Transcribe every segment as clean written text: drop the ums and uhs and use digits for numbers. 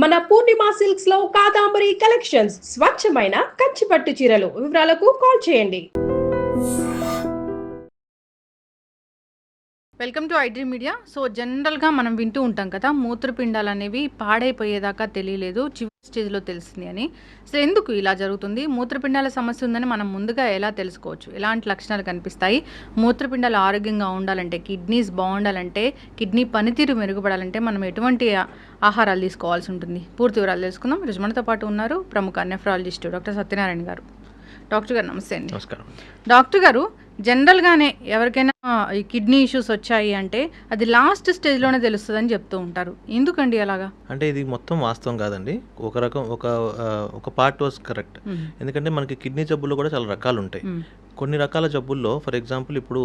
మన పూర్ణిమ సిల్క్స్ లో కాదాంబరి కలెక్షన్స్ స్వచ్ఛమైన కంచి పట్టు చీరలు. వివరాలకు కాల్ చేయండి. Welcome to iDream media. So జనరల్గా మనం వింటూ ఉంటాం కదా, మూత్రపిండాలు అనేవి పాడైపోయేదాకా తెలియలేదు, చివరి స్టేజ్లో తెలిసింది అని. సో ఎందుకు ఇలా జరుగుతుంది? మూత్రపిండాల సమస్య ఉందని మనం ముందుగా ఎలా తెలుసుకోవచ్చు? ఎలాంటి లక్షణాలు కనిపిస్తాయి? మూత్రపిండాలు ఆరోగ్యంగా ఉండాలంటే, కిడ్నీస్ బాగుండాలంటే, కిడ్నీ పనితీరు మెరుగుపడాలంటే మనం ఎటువంటి ఆహారాలు తీసుకోవాల్సి ఉంటుంది? పూర్తి వివరాలు తెలుసుకుందాం. ఈరోజు మనతో పాటు ఉన్నారు ప్రముఖ నెఫ్రాలజిస్ట్ డాక్టర్ సత్యనారాయణ గారు. డాక్టర్ గారు నమస్తే అండి. నమస్కారం. డాక్టర్ గారు, జనరల్గానే ఎవరికైనా ఈ కిడ్నీ ఇష్యూస్ వచ్చాయి అంటే అది లాస్ట్ స్టేజ్లోనే తెలుస్తుంది అని చెప్తూ ఉంటారు. ఎందుకండి అలాగా? అంటే ఇది మొత్తం వాస్తవం కాదండి. ఒక రకం ఒక పార్ట్ వాజ్ కరెక్ట్. ఎందుకంటే మనకి కిడ్నీ జబ్బుల్లో కూడా చాలా రకాలు ఉంటాయి. కొన్ని రకాల జబ్బుల్లో ఫర్ ఎగ్జాంపుల్ ఇప్పుడు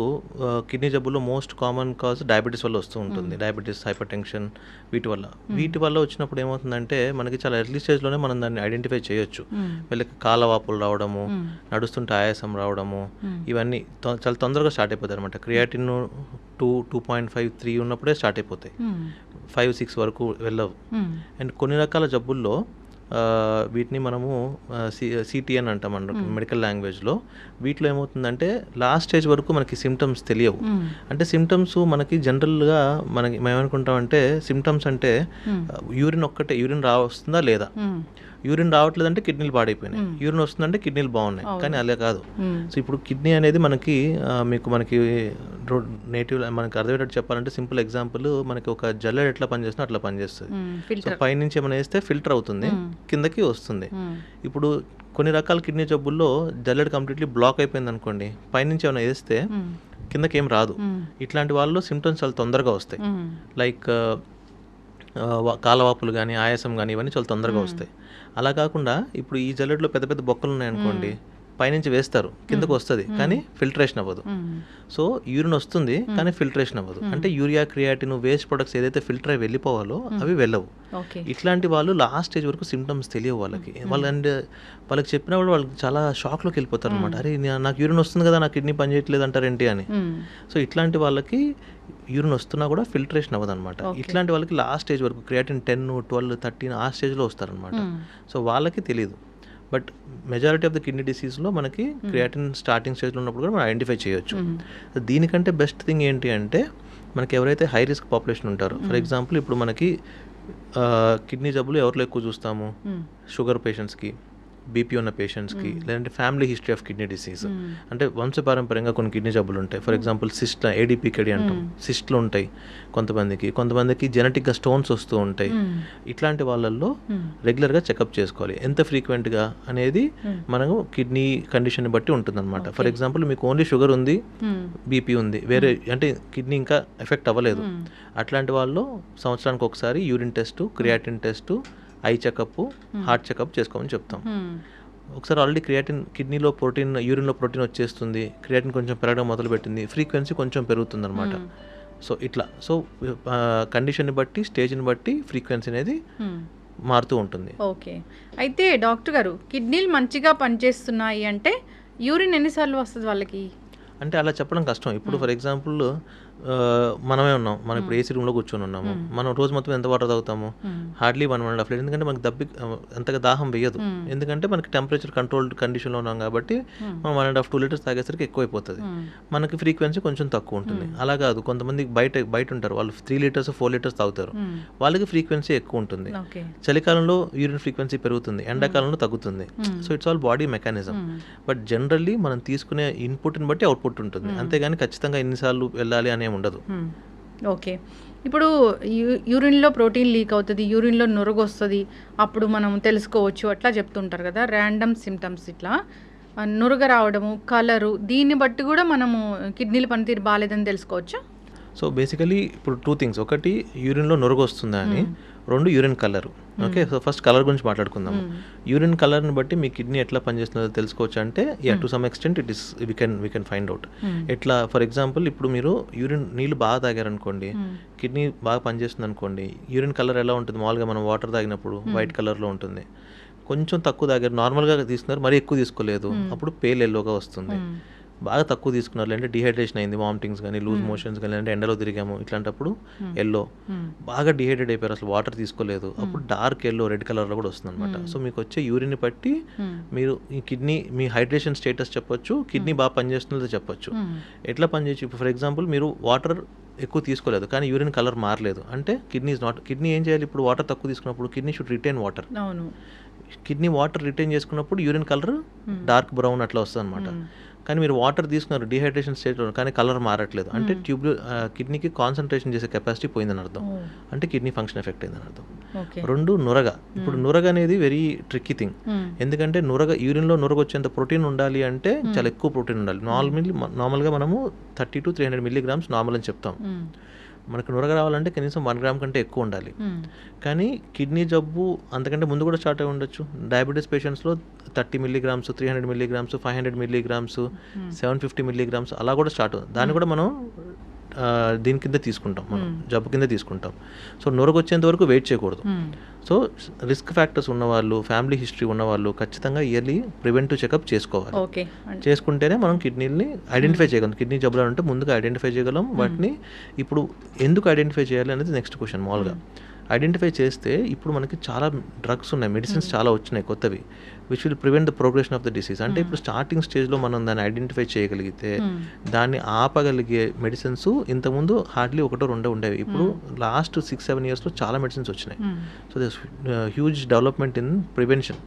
కిడ్నీ జబ్బుల్లో మోస్ట్ కామన్ కాజ్ డయాబెటీస్ వల్ల వస్తూ ఉంటుంది. డయాబెటీస్, హైపర్ టెన్షన్, వీటి వల్ల వచ్చినప్పుడు ఏమవుతుందంటే మనకి చాలా ఎర్లీ స్టేజ్లోనే మనం దాన్ని ఐడెంటిఫై చేయొచ్చు. వీళ్ళకి కాలవాపులు రావడము, నడుస్తుంటే ఆయాసం రావడము, ఇవన్నీ చాలా తొందరగా స్టార్ట్ అయిపోతాయి అనమాట. క్రియాటిన్ 2.5, 3 ఉన్నప్పుడే స్టార్ట్ అయిపోతాయి, 5-6 వరకు వెళ్ళవు. అండ్ కొన్ని రకాల జబ్బుల్లో వీటిని మనము సిటిఎన్ అంటాం మెడికల్ లాంగ్వేజ్లో. వీటిలో ఏమవుతుందంటే లాస్ట్ స్టేజ్ వరకు మనకి సిమ్టమ్స్ తెలియవు. అంటే సిమ్టమ్స్ మనకి జనరల్గా మేము ఏమనుకుంటామంటే సిమ్టమ్స్ అంటే యూరిన్ వస్తుందా లేదా, యూరిన్ రావట్లేదంటే కిడ్నీలు పాడైపోయినాయి, యూరిన్ వస్తుందంటే కిడ్నీలు బాగున్నాయి. కానీ అలా కాదు. సో ఇప్పుడు కిడ్నీ అనేది మనకి నేటివ్ మనకి అర్థమయ్యేటట్టు చెప్పాలంటే సింపుల్ ఎగ్జాంపుల్, మనకి ఒక జల్లెడ ఎట్లా పనిచేస్తుందో అట్లా పనిచేస్తుంది. సో పైనుంచి ఏమైనా వేస్తే ఫిల్టర్ అవుతుంది, కిందకి వస్తుంది. ఇప్పుడు కొన్ని రకాల కిడ్నీ జబ్బుల్లో జల్లెడ కంప్లీట్లీ బ్లాక్ అయిపోయింది అనుకోండి, పైనుంచి ఏమైనా వేస్తే కిందకి ఏం రాదు. ఇట్లాంటి వాళ్ళు సిమ్టమ్స్ చాలా తొందరగా వస్తాయి. లైక్ కాలవాపులు కానీ, ఆయాసం కానీ, ఇవన్నీ చాలా తొందరగా వస్తాయి. అలా కాకుండా ఇప్పుడు ఈ జల్లెడలో పెద్ద పెద్ద బొక్కలు ఉన్నాయనుకోండి, పైనుంచి వేస్తారు, కిందకు వస్తుంది కానీ ఫిల్టరేషన్ అవ్వదు. సో యూరిన్ వస్తుంది కానీ ఫిల్టరేషన్ అవ్వదు. అంటే యూరియా, క్రియాటిన్, వేస్ట్ ప్రొడక్ట్స్ ఏదైతే ఫిల్టర్ అయి వెళ్ళిపోవాలో అవి వెళ్ళవు. ఇట్లాంటి వాళ్ళు లాస్ట్ స్టేజ్ వరకు సిమ్టమ్స్ తెలియవు వాళ్ళకి. వాళ్ళకి చెప్పినప్పుడు వాళ్ళకి చాలా షాక్లోకి వెళ్ళిపోతారు అనమాట. అరే నాకు యూరిన్ వస్తుంది కదా, నాకు కిడ్నీ పని చేయట్లేదు అంటారేంటి అని. సో ఇట్లాంటి వాళ్ళకి యూరిన్ వస్తున్నా కూడా ఫిల్టరేషన్ అవ్వదు అనమాట. ఇట్లాంటి వాళ్ళకి లాస్ట్ స్టేజ్ వరకు క్రియాటిన్ 10, 12, 13 ఆ స్టేజ్లో వస్తారనమాట. సో వాళ్ళకి తెలియదు. But majority of the kidney డిసీజ్లో మనకి క్రియాటిన్ స్టార్టింగ్ స్టేజ్లో ఉన్నప్పుడు కూడా మనం ఐడెంటిఫై చేయొచ్చు. దీనికంటే బెస్ట్ థింగ్ ఏంటి అంటే మనకి ఎవరైతే హై రిస్క్ పాపులేషన్ ఉంటారో, ఫర్ ఎగ్జాంపుల్ ఇప్పుడు మనకి కిడ్నీ జబ్బులు ఎవరిలో ఎక్కువ చూస్తాము, షుగర్ పేషెంట్స్కి, బీపీ ఉన్న పేషెంట్స్కి, లేదంటే family history of kidney disease, అంటే వంశపారంపర్యంగా కొన్ని కిడ్నీ జబ్బులు ఉంటాయి. ఫర్ ఎగ్జాంపుల్ సిస్ట్, ఏడీపీకేడి అంటాం, సిస్ట్లు ఉంటాయి కొంతమందికి జెనెటిక్గా స్టోన్స్ వస్తూ ఉంటాయి. ఇట్లాంటి వాళ్ళల్లో రెగ్యులర్గా చెకప్ చేసుకోవాలి. ఎంత ఫ్రీక్వెంట్గా అనేది మనము కిడ్నీ కండిషన్ బట్టి ఉంటుంది అనమాట. ఫర్ ఎగ్జాంపుల్ మీకు ఓన్లీ షుగర్ ఉంది, బీపీ ఉంది, వేరే అంటే కిడ్నీ ఇంకా ఎఫెక్ట్ అవ్వలేదు, అట్లాంటి వాళ్ళు సంవత్సరానికి ఒకసారి urine test, creatine test, eye checkup, heart checkup చేసుకోమని చెప్తాం. ఒకసారి ఆల్రెడీ కిడ్నీలో ప్రోటీన్, యూరిన్లో ప్రోటీన్ వచ్చేస్తుంది, క్రియాటిన్ కొంచెం పెరగడం మొదలుపెట్టింది, ఫ్రీక్వెన్సీ కొంచెం పెరుగుతుంది అనమాట. సో ఇట్లా కండిషన్ని బట్టి, స్టేజ్ని బట్టి ఫ్రీక్వెన్సీ అనేది మారుతూ ఉంటుంది. ఓకే. అయితే డాక్టర్ గారు, కిడ్నీలు మంచిగా పనిచేస్తున్నాయి అంటే యూరిన్ ఎన్నిసార్లు వస్తుంది వాళ్ళకి? అంటే అలా చెప్పడం కష్టం. ఇప్పుడు ఫర్ ఎగ్జాంపుల్ మనమే ఉన్నాం, మనం ఇప్పుడు ఏసీ రూమ్లో కూర్చొని ఉన్నాము, మనం రోజు మొత్తం ఎంత వాటర్ తాగుతాము? Hardly 1.5 litre. ఎందుకంటే మనకి అంతగా దాహం వేయదు, ఎందుకంటే మనకి టెంపరేచర్ కంట్రోల్డ్ కండిషన్లో ఉన్నాం కాబట్టి మనం 1.5-2 లీటర్స్ తాగేసరికి ఎక్కువ అయిపోతుంది, మనకి ఫ్రీక్వెన్సీ కొంచెం తక్కువ ఉంటుంది. అలా కాదు, కొంతమంది బయట ఉంటారు, వాళ్ళు 3 లీటర్స్ 4 లీటర్స్ తాగుతారు, వాళ్ళకి ఫ్రీక్వెన్సీ ఎక్కువ ఉంటుంది. చలికాలంలో యూరిన్ ఫ్రీక్వెన్సీ పెరుగుతుంది, ఎండాకాలంలో తగ్గుతుంది. So it's all body mechanism. But generally మనం తీసుకునే ఇన్పుట్ని బట్టి అవుట్పుట్ ఉంటుంది, అంతేగాని ఖచ్చితంగా ఎన్నిసార్లు వెళ్ళాలి అనే ఉండదు. ఓకే. ఇప్పుడు యూరిన్లో ప్రోటీన్ లీక్ అవుతుంది, యూరిన్లో నురుగు వస్తుంది, అప్పుడు మనం తెలుసుకోవచ్చు అట్లా చెప్తుంటారు కదా, ర్యాండమ్ సిమ్టమ్స్. ఇట్లా నురుగ రావడము, కలరు, దీన్ని బట్టి కూడా మనము కిడ్నీల పనితీరు బాగాలేదని తెలుసుకోవచ్చు. సో బేసికలీ ఇప్పుడు 2 థింగ్స్, ఒకటి యూరిన్లో నురుగు వస్తుందా అని, 2 urine colour. Okay, so first colour గురించి మాట్లాడుకుందాము. యూరిన్ కలర్ని బట్టి మీ కిడ్నీ ఎట్లా పనిచేస్తుందో తెలుసుకోవచ్చు అంటే, to some extent it is we can find out. ఎట్లా, ఫర్ ఎగ్జాంపుల్ ఇప్పుడు మీరు నీళ్ళు బాగా తాగారనుకోండి, కిడ్నీ బాగా పనిచేస్తుంది అనుకోండి, యూరిన్ కలర్ ఎలా ఉంటుంది? మామూలుగా మనం వాటర్ తాగినప్పుడు వైట్ కలర్లో ఉంటుంది. కొంచెం తక్కువ తాగారు, నార్మల్గా తీసుకున్నారు, మరీ ఎక్కువ తీసుకోలేదు, అప్పుడు పేల్ ఎల్లోగా వస్తుంది. బాగా తక్కువ తీసుకున్నారు అంటే డిహైడ్రేషన్ అయింది, వామిటింగ్స్ కానీ లూజ్ మోషన్స్ కానీ అంటే ఎండలో తిరిగాము ఇట్లాంటప్పుడు ఎల్లో బాగా డిహైడ్రేట్ అయిపోయారు, అసలు వాటర్ తీసుకోలేదు, అప్పుడు డార్క్ ఎల్లో రెడ్ కలర్లో కూడా వస్తుంది అనమాట. సో మీకు వచ్చే యూరిన్ బట్టి మీరు ఈ కిడ్నీ మీ హైడ్రేషన్ స్టేటస్ చెప్పొచ్చు, కిడ్నీ బాగా పనిచేస్తుందో చెప్పొచ్చు. ఎట్లా పనిచేయచ్చు, ఇప్పుడు ఫర్ ఎగ్జాంపుల్ మీరు వాటర్ ఎక్కువ తీసుకోలేదు కానీ యూరిన్ కలర్ మారలేదు అంటే కిడ్నీ ఏం చేయాలి, ఇప్పుడు వాటర్ తక్కువ తీసుకున్నప్పుడు kidney should retain water. Kidney water retain చేసుకున్నప్పుడు యూరిన్ కలర్ డార్క్ బ్రౌన్ అట్లా వస్తుంది అనమాట. కానీ మీరు వాటర్ తీసుకున్నారు డిహైడ్రేషన్ స్టేట్లో కానీ కలర్ మారట్లేదు అంటే కిడ్నీకి కాన్సన్ట్రేషన్ చేసే కెపాసిటీ పోయిందని అర్థం, అంటే కిడ్నీ ఫంక్షన్ ఎఫెక్ట్ అయిందని అర్థం. రెండు నురగ, ఇప్పుడు నురగ అనేది వెరీ ట్రిక్కీ థింగ్, ఎందుకంటే యూరిన్లో నురగ వచ్చేంత ప్రోటీన్ ఉండాలి అంటే చాలా ఎక్కువ ప్రోటీన్ ఉండాలి. నార్మల్గా మనము 30 to 300 milligrams నార్మల్ అని చెప్తాం. మనకు నురగ రావాలంటే కనీసం 1 gram కంటే ఎక్కువ ఉండాలి. కానీ కిడ్నీ జబ్బు అంతకంటే ముందు కూడా స్టార్ట్ అయి ఉండొచ్చు. డయాబెటీస్ పేషెంట్స్లో 30 milligrams, 300 milligrams, 500 milligrams, 750 milligrams అలా కూడా స్టార్ట్ అవుతుంది. దాన్ని కూడా మనం దీని కింద తీసుకుంటాం, మనం జబ్బు కింద తీసుకుంటాం. సో నురగ వచ్చేంత వరకు వెయిట్ చేయకూడదు. సో రిస్క్ ఫ్యాక్టర్స్ ఉన్నవాళ్ళు, ఫ్యామిలీ హిస్టరీ ఉన్నవాళ్ళు ఖచ్చితంగా ఇయర్లీ ప్రివెంటివ్ చెకప్ చేసుకోవాలి. చేసుకుంటేనే మనం కిడ్నీని ఐడెంటిఫై చేయగలం. కిడ్నీ జబ్బులు అంటే ముందుగా ఐడెంటిఫై చేయగలం. వాటిని ఇప్పుడు ఎందుకు ఐడెంటిఫై చేయాలి అనేది నెక్స్ట్ క్వశ్చన్. మామూలుగా ఐడెంటిఫై చేస్తే ఇప్పుడు మనకి చాలా డ్రగ్స్ ఉన్నాయి, మెడిసిన్స్ చాలా వచ్చినాయి కొత్తవి, which will prevent the progression of the disease. అంటే ఇప్పుడు స్టార్టింగ్ స్టేజ్లో మనం దాన్ని ఐడెంటిఫై చేయగలిగితే దాన్ని ఆపగలిగే మెడిసిన్స్ ఇంతకుముందు హార్డ్లీ 1-2 ఉండేవి. ఇప్పుడు లాస్ట్ 6-7 yearsలో చాలా మెడిసిన్స్ వచ్చినాయి. So this huge development in prevention.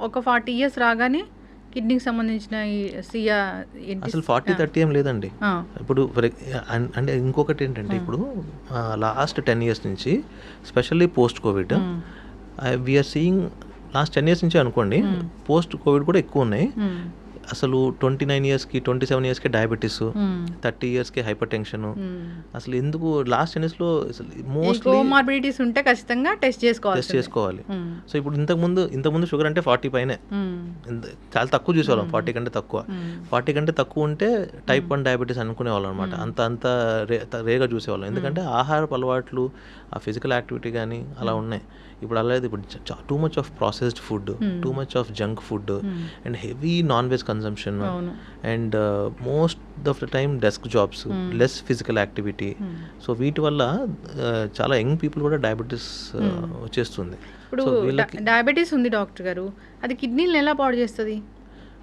ఒక 40 years రాగానే కిడ్నీకి సంబంధించిన అసలు 40-30 ఏం లేదండి. ఇప్పుడు అంటే ఇంకొకటి ఏంటంటే ఇప్పుడు లాస్ట్ 10 years నుంచి specially post COVID we are seeing, last 10 years నుంచి అనుకోండి, పోస్ట్ కోవిడ్ కూడా ఎక్కువ ఉన్నాయి. అసలు 29 yearsకి 27 yearsకి డయాబెటీస్, 30 yearsకి హైపర్ టెన్షన్. అసలు ఎందుకు లాస్ట్ 10 yearsలో మోస్ట్లీ కోమార్బిడిటీస్ ఉంటే ఖచ్చితంగా టెస్ట్ చేసుకోవాలి. సో ఇప్పుడు ఇంతకుముందు షుగర్ అంటే 40 పైనే, చాలా తక్కువ చూసేవాళ్ళం, 40 కంటే తక్కువ. 40 కంటే తక్కువ ఉంటే టైప్ 1 డయాబెటీస్ అనుకునేవాళ్ళం అనమాట. అంత రేగా చూసేవాళ్ళం, ఎందుకంటే ఆహారపు అలవాట్లు, ఆ ఫిజికల్ యాక్టివిటీ కానీ అలా ఉన్నాయి. ఇప్పుడు అలా లేదు. ఇప్పుడు too much of processed food, too much of junk food and heavy non veg consumption and most of the time desk jobs, less physical activity. So వీటి వల్ల చాలా యంగ్ పీపుల్ కూడా డయాబెటీస్ వచ్చేస్తుంది. ఇప్పుడు డయాబెటీస్ ఉంది డాక్టర్ గారు, అది కిడ్నీలను ఎలా పాడు చేస్తుంది?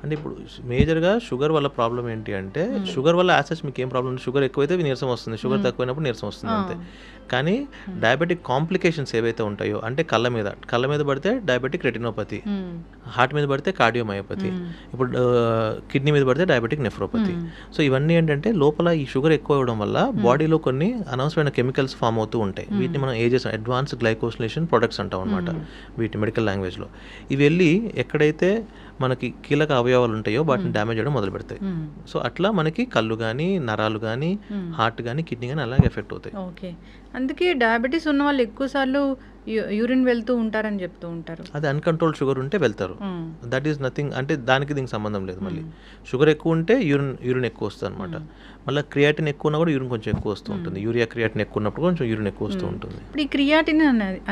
అంటే ఇప్పుడు మేజర్గా షుగర్ వల్ల ప్రాబ్లం ఏంటి అంటే, షుగర్ వల్ల యాసెస్ మీకు ఏం ప్రాబ్లం, షుగర్ ఎక్కువైతే నీరసం వస్తుంది, షుగర్ తక్కువైనప్పుడు నీరసం వస్తుంది అంతే. కానీ డయాబెటిక్ కాంప్లికేషన్స్ ఏవైతే ఉంటాయో, అంటే కళ్ళ మీద పడితే డయాబెటిక్ రెటినోపతి, హార్ట్ మీద పడితే కార్డియోమయోపతి, ఇప్పుడు కిడ్నీ మీద పడితే డయాబెటిక్ నెఫ్రోపతి. సో ఇవన్నీ ఏంటంటే లోపల ఈ షుగర్ ఎక్కువ అవ్వడం వల్ల బాడీలో కొన్ని అనవసరమైన కెమికల్స్ ఫామ్ అవుతూ ఉంటాయి. వీటిని మనం అడ్వాన్స్ గ్లైకోసిలేషన్ ప్రొడక్ట్స్ అంటాం అనమాట వీటి మెడికల్ లాంగ్వేజ్లో. ఇవి వెళ్ళి ఎక్కడైతే మనకి కీలక అవయవాలు ఉంటాయో వాటిని డ్యామేజ్ చేయడం మొదలు పెడతాయి. సో అట్లా మనకి కళ్ళు కానీ, నరాలు కానీ, హార్ట్ కానీ, కిడ్నీ కానీ అలాగే ఎఫెక్ట్ అవుతాయి. ఓకే, అందుకే డయాబెటీస్ ఉన్న వాళ్ళు ఎక్కువ సార్లు యూరిన్ వెళ్తూ ఉంటారని చెప్తూ ఉంటారు. అది అన్కంట్రోల్డ్ షుగర్ ఉంటే వెళ్తారు. దట్ ఈస్ నథింగ్, అంటే దానికి దీనికి సంబంధం లేదు. మళ్ళీ షుగర్ ఎక్కువ ఉంటే యూరిన్ ఎక్కువ వస్తుంది అనమాట. మళ్ళీ క్రియాటిన్ ఎక్కువ ఉన్నా కూడా యూరిన్ కొంచెం ఎక్కువ వస్తూ ఉంటుంది. యూరియా క్రియాటిన్ ఎక్కువ ఉన్నప్పుడు కొంచెం యూరిన్ ఎక్కువ వస్తూ ఉంటుంది. ఇప్పుడు ఈ క్రియాటిన్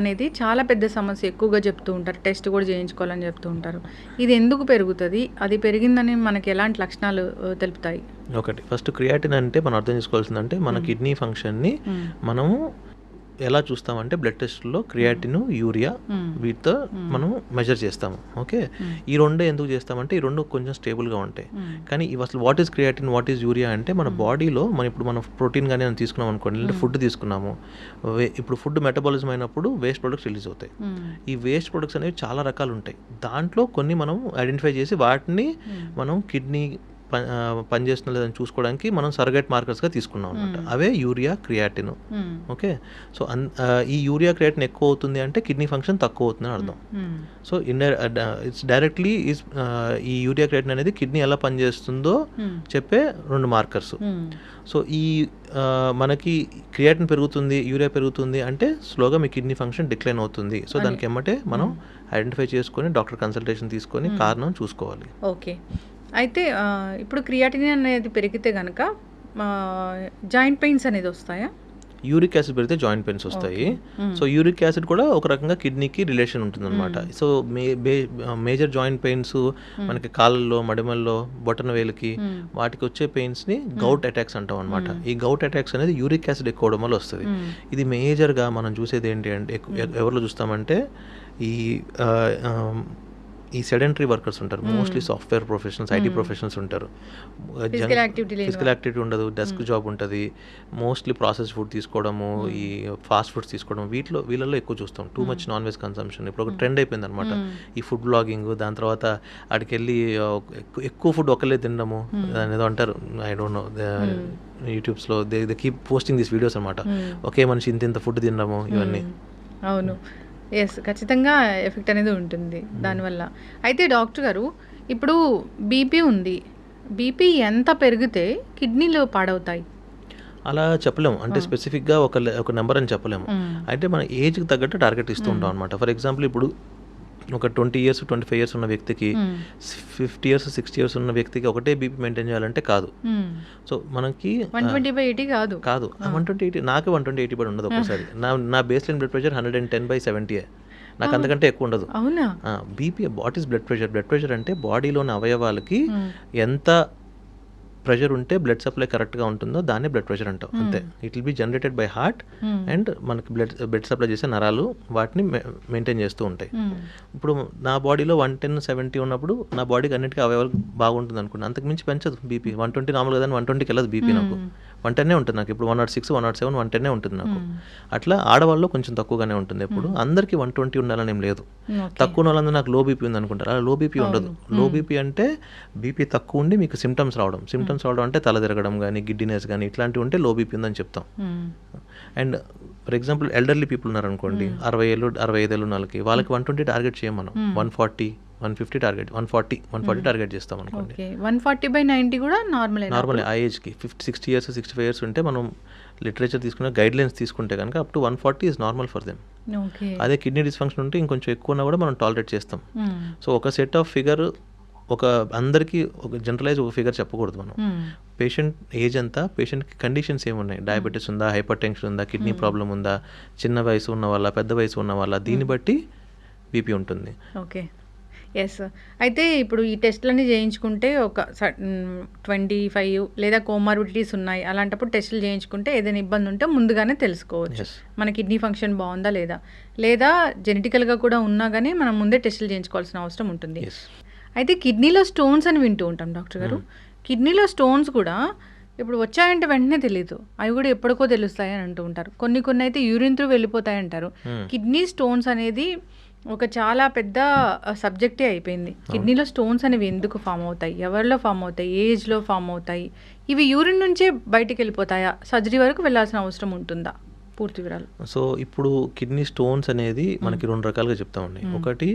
అనేది చాలా పెద్ద సమస్య, ఎక్కువగా చెప్తూ ఉంటారు, టెస్ట్ కూడా చేయించుకోవాలని చెప్తూ ఉంటారు. ఇది ఎందుకు పెరుగుతుంది, అది పెరిగిందని మనకి ఎలాంటి లక్షణాలు తెలుపుతాయి? ఒకటి, ఫస్ట్ క్రియాటిన్ అంటే మనం అర్థం చేసుకోవాల్సిందంటే మన కిడ్నీ ఫంక్షన్ని మనము ఎలా చూస్తామంటే బ్లడ్ టెస్ట్లో క్రియాటిన్, యూరియా వీటితో మనం మెజర్ చేస్తాము. ఓకే, ఈ రెండే ఎందుకు చేస్తామంటే ఈ రెండు కొంచెం స్టేబుల్గా ఉంటాయి. కానీ ఇవి అసలు what is creatine, what is urea అంటే మన బాడీలో ఇప్పుడు మనం ప్రోటీన్ కానీ తీసుకున్నాం అనుకోండి, అంటే ఫుడ్ తీసుకున్నాము, ఇప్పుడు ఫుడ్ మెటబాలిజం అయినప్పుడు వేస్ట్ ప్రొడక్ట్స్ రిలీజ్ అవుతాయి. ఈ వేస్ట్ ప్రొడక్ట్స్ అనేవి చాలా రకాలు ఉంటాయి. దాంట్లో కొన్ని మనం ఐడెంటిఫై చేసి వాటిని మనం కిడ్నీ పనిచేస్తున్న లేదని చూసుకోవడానికి మనం సర్గేట్ మార్కర్స్గా తీసుకున్నాం అనమాట. అవే యూరియా, క్రియాటిన్. ఓకే, సో ఈ యూరియా క్రియాటిన్ ఎక్కువ అవుతుంది అంటే కిడ్నీ ఫంక్షన్ తక్కువ అవుతుందని అర్థం. సో ఇట్స్ డైరెక్ట్లీ ఈ యూరియా క్రియాటిన్ అనేది కిడ్నీ ఎలా పనిచేస్తుందో చెప్పే 2 మార్కర్స్. సో ఈ మనకి క్రియాటిన్ పెరుగుతుంది, యూరియా పెరుగుతుంది అంటే స్లోగా మీ కిడ్నీ ఫంక్షన్ డిక్లైన్ అవుతుంది. సో దానికి ఏమంటే మనం ఐడెంటిఫై చేసుకొని డాక్టర్ కన్సల్టేషన్ తీసుకొని కారణం చూసుకోవాలి. ఓకే, అయితే ఇప్పుడు క్రియాటిన్ అనేది పెరిగితే కనుక జాయింట్ పెయిన్స్ అనేది వస్తాయా? యూరిక్ యాసిడ్ పెరిగితే జాయింట్ పెయిన్స్ వస్తాయి. సో యూరిక్ యాసిడ్ కూడా ఒక రకంగా కిడ్నీకి రిలేషన్ ఉంటుందన్నమాట. సో మేజర్ జాయింట్ పెయిన్స్ మనకి కాళ్ళల్లో, మడిమల్లో, బొటన వేలుకి వాటికి వచ్చే పెయిన్స్ని గౌట్ అటాక్స్ అంటాం అనమాట. ఈ గౌట్ అటాక్స్ అనేది యూరిక్ యాసిడ్ ఎక్కువ అవడం వల్ల వస్తుంది. ఇది మేజర్గా మనం చూసేది ఏంటి అంటే ఎవరిలో చూస్తామంటే ఈ సెడెంటరీ వర్కర్స్ ఉంటారు, mostly software professionals, IT professionals ఉంటారు. ఫిజికల్ యాక్టివిటీ ఉండదు, డెస్క్ జాబ్ ఉంటుంది, మోస్ట్లీ ప్రాసెస్ ఫుడ్ తీసుకోవడము, ఈ ఫాస్ట్ ఫుడ్స్ తీసుకోవడం, వీళ్ళల్లో ఎక్కువ చూస్తాం. Too much non veg consumption ఇప్పుడు ఒక ట్రెండ్ అయిపోయింది అనమాట. ఈ ఫుడ్ బ్లాగింగ్, దాని తర్వాత అక్కడికి వెళ్ళి ఎక్కువ ఫుడ్ ఒకళ్ళే తినడము, దాని ఏదో అంటారు, ఐ డోంట్ నో, యూట్యూబ్స్లో they keep posting these videos అనమాట. ఒకే మనిషి ఇంత ఫుడ్ తినడము, ఇవన్నీ. అవును, ఎస్, ఖచ్చితంగా ఎఫెక్ట్ అనేది ఉంటుంది దానివల్ల. అయితే డాక్టర్ గారు, ఇప్పుడు బీపీ ఉంది, బీపీ ఎంత పెరిగితే కిడ్నీలు పాడవుతాయి? అలా చెప్పలేము, అంటే స్పెసిఫిక్గా ఒక నెంబర్ అని చెప్పలేము. అయితే మన ఏజ్కి తగ్గట్టు టార్గెట్ ఇస్తూ ఉంటాం అనమాట. ఫర్ ఎగ్జాంపుల్ ఇప్పుడు ఒక 20 years 25 years ఉన్న వ్యక్తికి 50 years 60 years ఉన్న వ్యక్తికి ఒకటే బీపీ మెయింటైన్ చేయాలంటే కాదు. సో మనకి 120/80 కాదు 120/80, నాకు 120/80 పడి ఉండదు ఒకసారి. నా బేస్ లైన్ బ్లడ్ ప్రెషర్ 110/70, నాకు అంతకంటే ఎక్కువ ఉండదు. అవునా? BP, what is blood pressure? Blood pressure అంటే బాడీలోని అవయవాలకి ఎంత ప్రెషర్ ఉంటే బ్లడ్ సప్లై కరెక్ట్గా ఉంటుందో దాన్ని బ్లడ్ ప్రెషర్ అంటాం, అంతే. It will be generated by heart and మనకి బ్లడ్ సప్లై చేసే నరాలు వాటిని మెయింటైన్ చేస్తూ ఉంటాయి. ఇప్పుడు నా బాడీలో 110/70 ఉన్నప్పుడు నా బాడీకి అన్నిటికీ అవయవాలు బాగుంటుంది అనుకున్నాను, అంతకు మించి పెంచదు బీపీ. 120 నార్మల్ కదా, 120కి వెళ్ళదు బీపీ. నాకు 110 ఉంటుంది. నాకు ఇప్పుడు 106 107 110 ఉంటుంది నాకు. అట్లా ఆడవాళ్ళు కొంచెం తక్కువగానే ఉంటుంది ఎప్పుడు. అందరికీ 120 ఉండాలని ఏం లేదు. తక్కువ ఉన్న వాళ్ళందరూ నాకు లో బీపీ ఉంది అనుకుంటారు, అలా లో బీపీ ఉండదు. లో బీపీ అంటే బీపీ తక్కువ ఉండి మీకు సిమ్టమ్స్ రావడం అంటే తల తిరగడం కానీ, గిడ్డినెస్ కానీ, ఇట్లాంటివి ఉంటే లో బీపీ ఉందని చెప్తాం. And for example elderly people ఉన్నారనుకోండి, 60 ఏళ్ళు 65 ఏళ్ళు వాళ్ళకి 120 టార్గెట్ చేయం మనం. 140 150 టార్గెట్, 140 టార్గెట్ చేస్తాం అనుకోండి. 140/90 కూడా నార్మల్ ఆ ఏజ్కి 60 years 65 years ఉంటే మనం లిటరేచర్ తీసుకున్న గైడ్ లైన్స్ తీసుకుంటే కనుక up to 140 is normal for them. అదే కిడ్నీ డిస్ఫంక్షన్ ఉంటే ఇంకొంచెం ఎక్కువ ఉన్నా కూడా మనం టాలరేట్ చేస్తాం. సో ఒక సెట్ ఆఫ్ ఫిగర్, ఒక అందరికీ ఒక జనరలైజ్ ఒక ఫిగర్ చెప్పకూడదు మనం. పేషెంట్ ఏజ్ ఎంత, పేషెంట్కి కండిషన్స్ ఏమున్నాయి, డయాబెటీస్ ఉందా, హైపర్ టెన్షన్ ఉందా, కిడ్నీ ప్రాబ్లం ఉందా, చిన్న వయసు ఉన్న వాళ్ళ, పెద్ద వయసు ఉన్న వాళ్ళ, దీన్ని బట్టి బీపీ ఉంటుంది. Okay, yes. అయితే ఇప్పుడు ఈ టెస్టులన్నీ చేయించుకుంటే ఒక 25 లేదా కోమార్బిడిటీస్ ఉన్నాయి, అలాంటప్పుడు టెస్టులు చేయించుకుంటే ఏదైనా ఇబ్బంది ఉంటే ముందుగానే తెలుసుకోవచ్చు. మన కిడ్నీ ఫంక్షన్ బాగుందా లేదా జెనెటికల్గా కూడా ఉన్నా కానీ మనం ముందే టెస్టులు చేయించుకోవాల్సిన అవసరం ఉంటుంది. అయితే కిడ్నీలో స్టోన్స్ అని వింటూ ఉంటాం డాక్టర్ గారు. కిడ్నీలో స్టోన్స్ కూడా ఇప్పుడు వచ్చాయంటే వెంటనే తెలియదు, అవి కూడా ఎప్పటికో తెలుస్తాయి అని అంటూ ఉంటారు. కొన్ని అయితే యూరిన్ త్రూ వెళ్ళిపోతాయి అంటారు. కిడ్నీ స్టోన్స్ అనేది ఒక చాలా పెద్ద సబ్జెక్టే అయిపోయింది. కిడ్నీలో స్టోన్స్ అనేవి ఎందుకు ఫామ్ అవుతాయి, ఎవరిలో ఫామ్ అవుతాయి, ఏజ్లో ఫామ్ అవుతాయి, ఇవి యూరిన్ నుంచే బయటికి వెళ్ళిపోతాయా, సర్జరీ వరకు వెళ్ళాల్సిన అవసరం ఉంటుందా? పూర్తి వివరాలు. సో ఇప్పుడు కిడ్నీ స్టోన్స్ అనేది మనకి 2 రకాలుగా చెప్తామండి. ఒకటి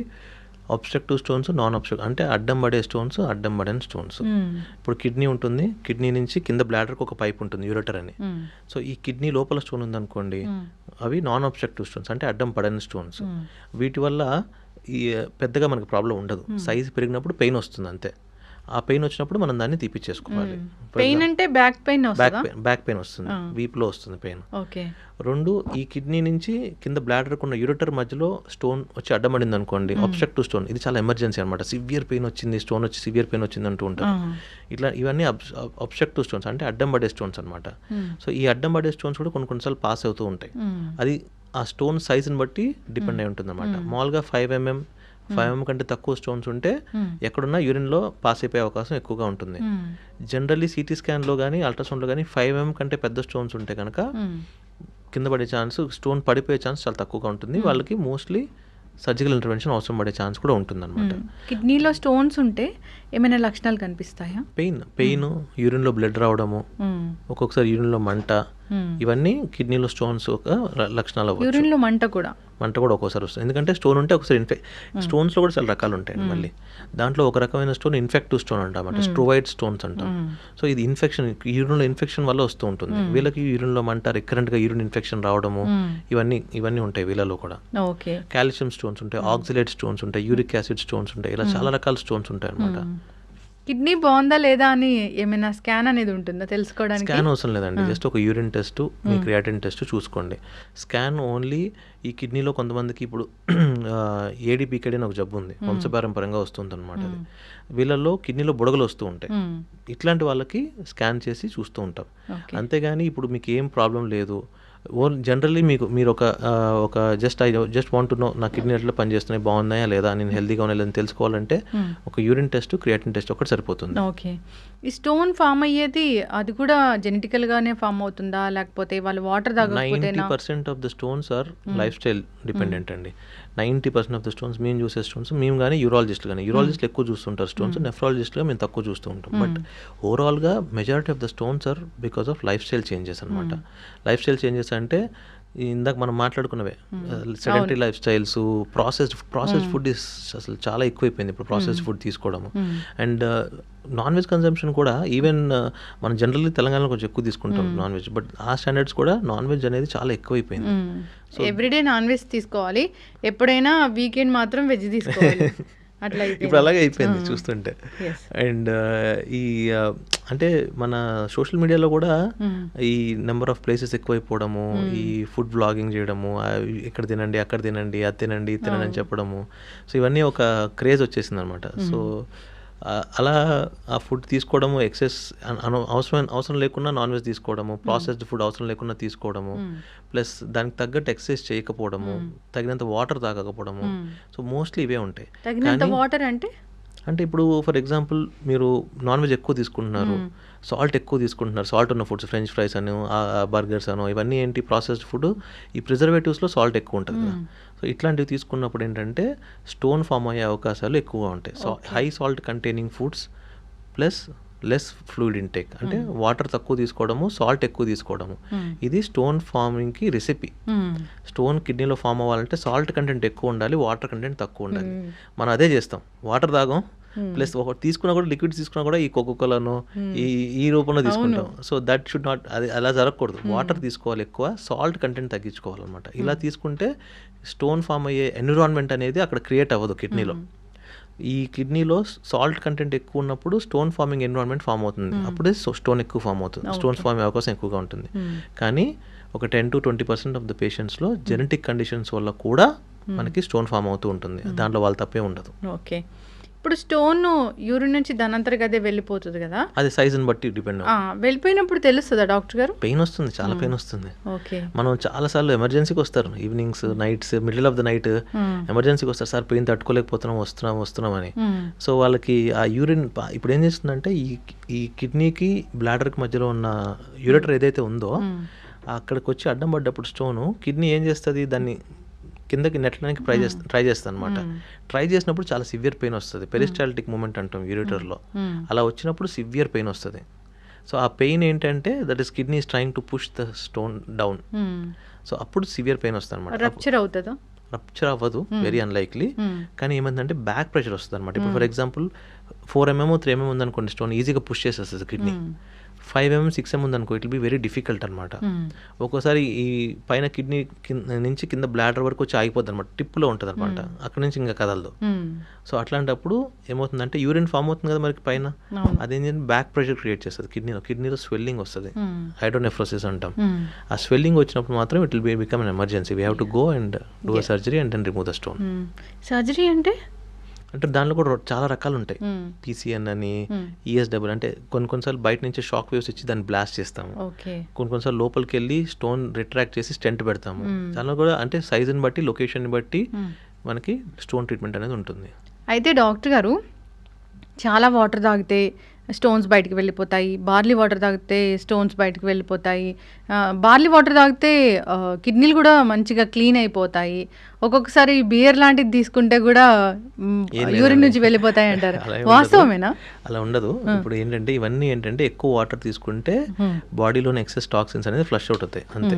అబ్స్ట్రక్టివ్ స్టోన్స్, నాన్ అబ్స్ట్రక్టివ్, అంటే అడ్డం పడే స్టోన్స్, అడ్డం పడని స్టోన్స్. ఇప్పుడు కిడ్నీ ఉంటుంది, కిడ్నీ నుంచి కింద బ్లాడర్కి ఒక పైప్ ఉంటుంది, యూరెటర్ అని. సో ఈ కిడ్నీ లోపల స్టోన్ ఉందనుకోండి, అవి నాన్ అబ్స్ట్రక్టివ్ స్టోన్స్, అంటే అడ్డం పడని స్టోన్స్. వీటి వల్ల ఈ పెద్దగా మనకు ప్రాబ్లం ఉండదు. సైజ్ పెరిగినప్పుడు పెయిన్ వస్తుంది అంతే. ఆ పెయిన్ వచ్చినప్పుడు మనం దాన్ని తీపిచ్చేసుకోవాలి. పెయిన్ అంటే బ్యాక్ పెయిన్ వస్తుంది, వీపులో వస్తుంది పెయిన్. రెండు, ఈ కిడ్నీ నుంచి కింద బ్లాడర్కు ఉన్న యూరెటర్ మధ్యలో స్టోన్ వచ్చి అడ్డమడింది అనుకోండి, అబ్స్ట్రక్టివ్ స్టోన్, ఇది చాలా ఎమర్జెన్సీ అనమాట. సివియర్ పెయిన్ వచ్చింది, స్టోన్ వచ్చి సివియర్ పెయిన్ వచ్చింది అంటూ ఉంటారు. ఇట్లా ఇవన్నీ అబ్స్ట్రక్టివ్ స్టోన్స్, అంటే అడ్డం పడే స్టోన్స్ అనమాట. సో ఈ అడ్డం పడే స్టోన్స్ కూడా కొన్నిసార్లు పాస్ అవుతూ ఉంటాయి. అది ఆ స్టోన్ సైజుని బట్టి డిపెండ్ అయి ఉంటుంది అనమాట. మామూలుగా 5 mm కంటే తక్కువ స్టోన్స్ ఉంటే ఎక్కడున్నా యూరిన్లో పాస్ అయిపోయే అవకాశం ఎక్కువగా ఉంటుంది. జనరల్లీ సిటీ స్కాన్లో కానీ అల్ట్రాసౌండ్లో కానీ 5 mm కంటే పెద్ద స్టోన్స్ ఉంటే కనుక కింద పడే ఛాన్స్, స్టోన్ పడిపోయే ఛాన్స్ చాలా తక్కువగా ఉంటుంది. వాళ్ళకి మోస్ట్లీ సర్జికల్ ఇంటర్వెన్షన్ అవసరం పడే ఛాన్స్ కూడా ఉంటుంది అనమాట. కిడ్నీలో స్టోన్స్ ఉంటే ఏమైనా లక్షణాలు కనిపిస్తాయా? పెయిన్, యూరిన్లో బ్లడ్ రావడము, ఒక్కొక్కసారి యూరిన్లో మంట, ఇవన్నీ కిడ్నీలో స్టోన్స్ ఒక లక్షణాలు అవ్వచ్చు. యూరిన్లో మంట కూడా ఒక్కోసారి వస్తుంది. ఎందుకంటే స్టోన్ ఉంటే ఒకసారి స్టోన్స్లో కూడా చాలా రకాలు ఉంటాయి. మళ్ళీ దాంట్లో ఒక రకమైన స్టోన్ ఇన్ఫెక్టివ్ స్టోన్ అంటాం, స్ట్రోవైడ్ స్టోన్స్ అంటాం. సో ఇది ఇన్ఫెక్షన్, యూరిన్లో ఇన్ఫెక్షన్ వల్ల వస్తూ ఉంటుంది. వీళ్ళకి యూరిన్లో మంట, రికరెంట్గా యూరిన్ ఇన్ఫెక్షన్ రావడము, ఇవన్నీ ఉంటాయి వీళ్ళలో కూడా. కాల్షియం స్టోన్స్ ఉంటాయి, ఆక్సిలేట్ స్టోన్స్ ఉంటాయి, యూరిక్ యాసిడ్ స్టోన్స్ ఉంటాయి, ఇలా చాలా రకాల స్టోన్స్ ఉంటాయి అనమాట. కిడ్నీ బాగుందా లేదా అని ఏమైనా స్కాన్ అనేది ఉంటుందా తెలుసుకోవడానికి? స్కాన్ అవసరం లేదండి, జస్ట్ ఒక యూరిన్ టెస్ట్, మీ క్రియాటిన్ టెస్ట్ చూసుకోండి. స్కాన్ ఓన్లీ ఈ కిడ్నీలో కొంతమందికి ఇప్పుడు ఏడీపీకేడి అని ఒక జబ్బు ఉంది, వంశపారంపరంగా వస్తుంది అనమాట. అది వీళ్ళల్లో కిడ్నీలో బుడగలు వస్తూ ఉంటాయి. ఇట్లాంటి వాళ్ళకి స్కాన్ చేసి చూస్తూ ఉంటాం. అంతేగాని ఇప్పుడు మీకు ఏం ప్రాబ్లం లేదు, జనరల్లీ మీరు ఒక జస్ట్ వాంట్ టు నో నా కిడ్నీ ఎట్లా పనిచేస్తున్నాయి, బాగున్నాయా లేదా, నేను హెల్తీగా ఉన్నా లేదని తెలుసుకోవాలంటే ఒక యూరిన్ టెస్ట్, క్రియాటిన్ టెస్ట్ ఒకటి సరిపోతుంది. ఓకే. ఈ స్టోన్ ఫామ్ అయ్యేది అది కూడా జెనెటికల్ గానే ఫామ్ అవుతుందా, లేకపోతే వాళ్ళు వాటర్ తాగకపోతే? 90% of the stones are lifestyle dependent అండి. 90% ఆఫ్ ద స్టోన్స్ మేము చూసే స్టోన్స్, మేము కానీ యూరాలజిస్టులు ఎక్కువ చూస్తుంటారు స్టోన్స్, నెఫ్రాలజిస్టులుగా మేము తక్కువ చూస్తూ ఉంటాం. బట్ ఓవరాల్గా majority of the stones are because of life style changes అనమాట. లైఫ్ స్టైల్ చేంజెస్ అంటే ఇందాక మనం మాట్లాడుకున్నవే, sedentary life styles, processed food అసలు చాలా ఎక్కువైపోయింది ఇప్పుడు, ప్రాసెస్డ్ ఫుడ్ తీసుకోవడము. అండ్ నాన్ వెజ్ కన్సంప్షన్ కూడా ఈవెన్ మనం జనరల్లీ తెలంగాణలో కొంచెం ఎక్కువ తీసుకుంటాం నాన్ వెజ్, బట్ ఆ స్టాండర్డ్స్ కూడా నాన్ వెజ్ అనేది చాలా ఎక్కువైపోయింది. సో ఎవ్రీడే నాన్ వెజ్ తీసుకోవాలి, ఎప్పుడైనా వీకెండ్ మాత్రం వెజ్ తీసుకోవాలి. ఇప్పుడు అలాగే అయిపోయింది చూస్తుంటే. అండ్ ఈ అంటే మన సోషల్ మీడియాలో కూడా ఈ నెంబర్ ఆఫ్ ప్లేసెస్ ఎక్కువైపోవడము, ఈ ఫుడ్ బ్లాగింగ్ చేయడము, ఇక్కడ తినండి, అక్కడ తినండి, అది తినండి, ఇది తినండి అని చెప్పడము, సో ఇవన్నీ ఒక క్రేజ్ వచ్చేసింది అనమాట. సో అలా ఆ ఫుడ్ తీసుకోవడము, ఎక్సెస్ అవసరం లేకుండా నాన్ వెజ్ తీసుకోవడము, ప్రాసెస్డ్ ఫుడ్ అవసరం లేకుండా తీసుకోవడము, ప్లస్ దానికి తగ్గట్టు ఎక్సర్సైజ్ చేయకపోవడము, తగినంత వాటర్ తాగకపోవడము, సో మోస్ట్లీ ఇవే ఉంటాయి. తగినంత వాటర్ అంటే ఇప్పుడు ఫర్ ఎగ్జాంపుల్ మీరు నాన్ వెజ్ ఎక్కువ తీసుకుంటున్నారు, సాల్ట్ ఎక్కువ తీసుకుంటున్నారు, సాల్ట్ ఉన్న ఫుడ్స్, ఫ్రెంచ్ ఫ్రైస్ అను, బర్గర్స్ అను, ఇవన్నీ ఏంటి ప్రాసెస్డ్ ఫుడ్, ఈ ప్రిజర్వేటివ్స్లో సాల్ట్ ఎక్కువ ఉంటుంది కదా. సో ఇట్లాంటివి తీసుకున్నప్పుడు ఏంటంటే స్టోన్ ఫామ్ అయ్యే అవకాశాలు ఎక్కువగా ఉంటాయి. So high salt containing foods plus less fluid intake, అంటే వాటర్ తక్కువ తీసుకోవడము, సాల్ట్ ఎక్కువ తీసుకోవడము, ఇది స్టోన్ ఫార్మింగ్కి రెసిపీ. స్టోన్ కిడ్నీలో ఫామ్ అవ్వాలంటే సాల్ట్ కంటెంట్ ఎక్కువ ఉండాలి, వాటర్ కంటెంట్ తక్కువ ఉండాలి. మనం అదే చేస్తాం, వాటర్ తాగం, ప్లస్ ఒకటి తీసుకున్నా కూడా, లిక్విడ్ తీసుకున్నా కూడా ఈ కోకోకోలాను ఈ రూపంలో తీసుకుంటాం. సో దట్ షుడ్ నాట్, అది అలా జరగకూడదు. వాటర్ తీసుకోవాలి ఎక్కువ, సాల్ట్ కంటెంట్ తగ్గించుకోవాలన్నమాట. ఇలా తీసుకుంటే స్టోన్ ఫామ్ అయ్యే ఎన్విరాన్మెంట్ అనేది అక్కడ క్రియేట్ అవ్వదు కిడ్నీలో. ఈ కిడ్నీలో సాల్ట్ కంటెంట్ ఎక్కువ ఉన్నప్పుడు స్టోన్ ఫార్మింగ్ ఎన్విరాన్మెంట్ ఫామ్ అవుతుంది, అప్పుడే స్టోన్ ఎక్కువ ఫామ్ అవుతుంది, స్టోన్స్ ఫామ్ అయ్యే అవకాశం ఎక్కువగా ఉంటుంది. కానీ ఒక 10 to 20% ఆఫ్ ద పేషెంట్స్లో జెనెటిక్ కండిషన్స్ వల్ల కూడా మనకి స్టోన్ ఫామ్ అవుతూ ఉంటుంది, దాంట్లో వాళ్ళ తప్పే ఉండదు. ఓకే. ఇప్పుడు స్టోన్ యూరిన్ నుంచి దానంతరకు అదే వెళ్ళిపోతుంది కదా, అది సైజుని బట్టి డిపెండ్ అవుతుంది. వెళ్ళిపోయినప్పుడు తెలుస్తుందా డాక్టర్ గారు? పెయిన్ వస్తుంది, చాలా పెయిన్ వస్తుంది. ఓకే. మనం చాలాసార్లు ఎమర్జెన్సీకి వస్తారు, evenings, nights, middle of the night ఎమర్జెన్సీకి వస్తారు, సార్ పెయిన్ తట్టుకోలేకపోతున్నాం, వస్తున్నాం అని. సో వాళ్ళకి ఆ యూరిన్ ఇప్పుడు ఏం చేస్తుందంటే ఈ కిడ్నీకి బ్లాడర్కి మధ్యలో ఉన్న యూరెటర్ ఏదైతే ఉందో అక్కడికి వచ్చి అడ్డం పడ్డప్పుడు స్టోను కిడ్నీ ఏం చేస్తుంది, దాన్ని కిందకి నెట్టడానికి ట్రై చేస్తాను అనమాట. ట్రై చేసినప్పుడు చాలా సివియర్ పెయిన్ వస్తుంది, పెరిస్టాల్టిక్ మూమెంట్ అంటాం యూరిటర్లో. అలా వచ్చినప్పుడు సివియర్ పెయిన్ వస్తుంది. సో ఆ పెయిన్ ఏంటంటే that is kidney is trying to push the stone down. So అప్పుడు సివియర్ పెయిన్ వస్తుంది అనమాట. రప్చర్ అవుతుందా? రప్చర్ అవ్వదు, వెరీ అన్లైక్లీ. కానీ ఏమందంటే బ్యాక్ ప్రెషర్ వస్తుంది అనమాట. ఇప్పుడు ఫర్ ఎగ్జాంపుల్ 4 mm 3 mm ఉందనుకోండి, స్టోన్ ఈజీగా పుష్ చేసేస్తుంది కిడ్నీ. 5 mm 6 mm ఉందనుకో, it will be very difficult అనమాట. ఒక్కోసారి ఈ పైన కిడ్నీ నుంచి కింద బ్లాడర్ వరకు వచ్చి ఆగిపోద్ది అనమాట, టిప్లో ఉంటుంది అనమాట, అక్కడ నుంచి ఇంకా కదలదు. సో అట్లాంటప్పుడు ఏమవుతుందంటే యూరిన్ ఫామ్ అవుతుంది కదా మనకి పైన, అదేంటంటే బ్యాక్ ప్రెషర్ క్రియేట్ చేస్తుంది కిడ్నీలో స్వెల్లింగ్ వస్తుంది, హైడ్రోనెఫ్రోసిస్ అంటాం. ఆ స్వెల్లింగ్ వచ్చినప్పుడు మాత్రం it will become an emergency, we have to go and do a surgery and then remove the stone. Surgery అంటే దానిలో కూడా చాలా రకాలు ఉంటాయి. PCN అని, ESW అంటే కొన్నిసార్లు బయట నుంచి షాక్ వేవ్స్ ఇచ్చి దాన్ని బ్లాస్ట్ చేస్తాము, కొన్నిసార్లు లోపలికి వెళ్ళి స్టోన్ రిట్రాక్ట్ చేసి స్టెంట్ పెడతాము. దానిలో కూడా అంటే సైజుని బట్టి, లొకేషన్ని బట్టి మనకి స్టోన్ ట్రీట్మెంట్ అనేది ఉంటుంది. అయితే డాక్టర్ గారు, చాలా వాటర్ తాగితే స్టోన్స్ బయటికి వెళ్ళిపోతాయి, బార్లీ వాటర్ తాగితే స్టోన్స్ బయటికి వెళ్ళిపోతాయి, బార్లీ వాటర్ తాగితే కిడ్నీలు కూడా మంచిగా క్లీన్ అయిపోతాయి, ఒక్కొక్కసారి బియర్ లాంటిది తీసుకుంటే కూడా యూరిన్ నుంచి వెళ్ళిపోతాయి అంటారు, వాస్తవమేనా? అలా ఉండదు. ఇప్పుడు ఏంటంటే ఇవన్నీ ఏంటంటే ఎక్కువ వాటర్ తీసుకుంటే బాడీలోని ఎక్సెస్ టాక్సిన్స్ అనేది ఫ్లష్ అవుట్ అవుతాయి అంతే.